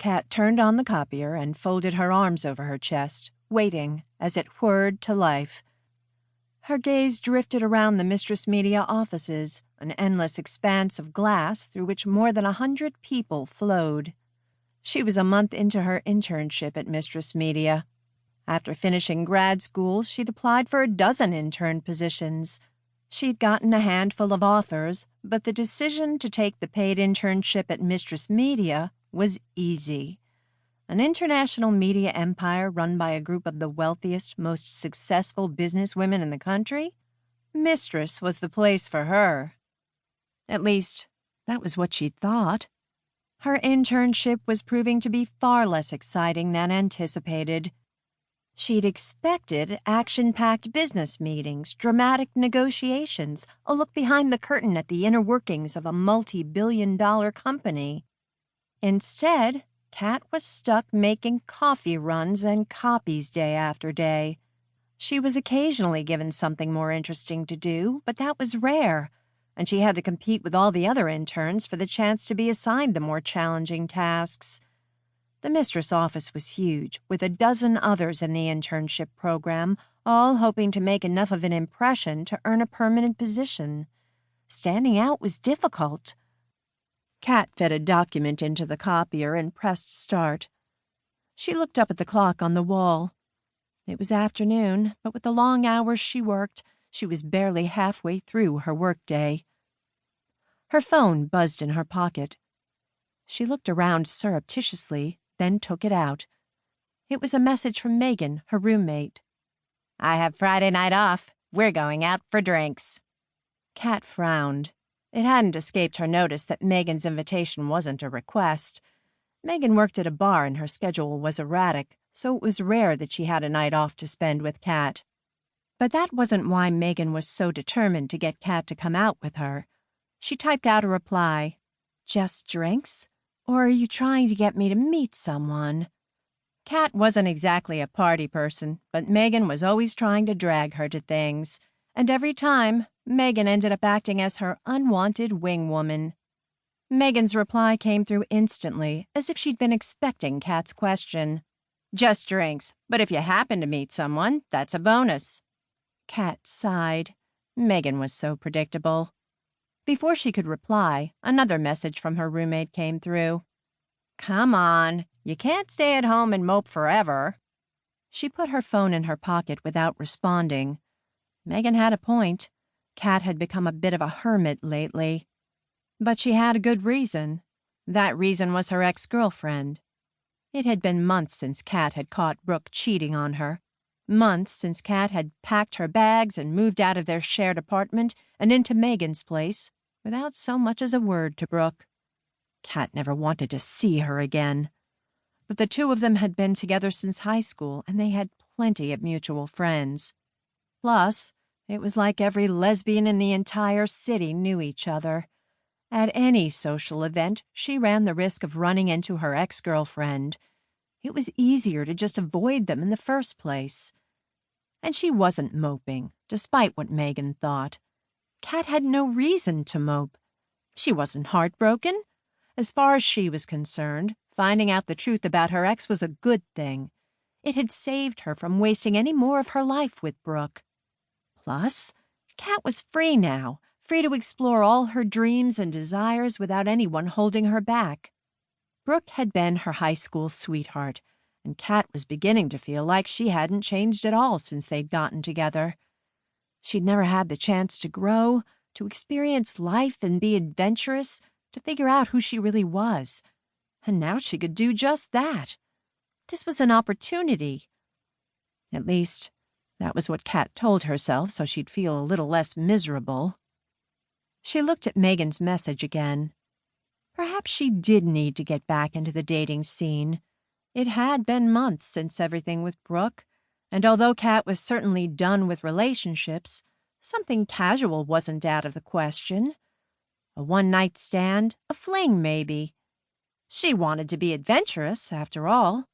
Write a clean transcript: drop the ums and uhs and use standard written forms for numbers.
Kat turned on the copier and folded her arms over her chest, waiting as it whirred to life. Her gaze drifted around the Mistress Media offices, an endless expanse of glass through which more than 100 people flowed. She was a month into her internship at Mistress Media. After finishing grad school, she'd applied for a dozen intern positions. She'd gotten a handful of offers, but the decision to take the paid internship at Mistress Media was easy. An international media empire run by a group of the wealthiest, most successful businesswomen in the country? Mistress was the place for her. At least, that was what she'd thought. Her internship was proving to be far less exciting than anticipated. She'd expected action-packed business meetings, dramatic negotiations, a look behind the curtain at the inner workings of a multi-billion-dollar company. Instead, Kat was stuck making coffee runs and copies day after day. She was occasionally given something more interesting to do, but that was rare, and she had to compete with all the other interns for the chance to be assigned the more challenging tasks. The mistress office was huge, with a dozen others in the internship program, all hoping to make enough of an impression to earn a permanent position. Standing out was difficult. Kat fed a document into the copier and pressed start. She looked up at the clock on the wall. It was afternoon, but with the long hours she worked, she was barely halfway through her workday. Her phone buzzed in her pocket. She looked around surreptitiously, then took it out. It was a message from Megan, her roommate. "I have Friday night off. We're going out for drinks." Kat frowned. It hadn't escaped her notice that Megan's invitation wasn't a request. Megan worked at a bar and her schedule was erratic, so it was rare that she had a night off to spend with Kat. But that wasn't why Megan was so determined to get Kat to come out with her. She typed out a reply. "Just drinks? Or are you trying to get me to meet someone?" Kat wasn't exactly a party person, but Megan was always trying to drag her to things. And every time, Megan ended up acting as her unwanted wing woman. Megan's reply came through instantly, as if she'd been expecting Kat's question. "Just drinks, but if you happen to meet someone, that's a bonus." Kat sighed. Megan was so predictable. Before she could reply, another message from her roommate came through. "Come on, you can't stay at home and mope forever." She put her phone in her pocket without responding. Megan had a point. Kat had become a bit of a hermit lately. But she had a good reason. That reason was her ex-girlfriend. It had been months since Kat had caught Brooke cheating on her. Months since Kat had packed her bags and moved out of their shared apartment and into Megan's place without so much as a word to Brooke. Kat never wanted to see her again. But the two of them had been together since high school, and they had plenty of mutual friends. Plus, it was like every lesbian in the entire city knew each other. At any social event, she ran the risk of running into her ex-girlfriend. It was easier to just avoid them in the first place. And she wasn't moping, despite what Megan thought. Kat had no reason to mope. She wasn't heartbroken. As far as she was concerned, finding out the truth about her ex was a good thing. It had saved her from wasting any more of her life with Brooke. Plus, Kat was free now, free to explore all her dreams and desires without anyone holding her back. Brooke had been her high school sweetheart, and Kat was beginning to feel like she hadn't changed at all since they'd gotten together. She'd never had the chance to grow, to experience life and be adventurous, to figure out who she really was. And now she could do just that. This was an opportunity. At least, that was what Kat told herself, so she'd feel a little less miserable. She looked at Megan's message again. Perhaps she did need to get back into the dating scene. It had been months since everything with Brooke, and although Kat was certainly done with relationships, something casual wasn't out of the question. A one-night stand, a fling maybe. She wanted to be adventurous, after all.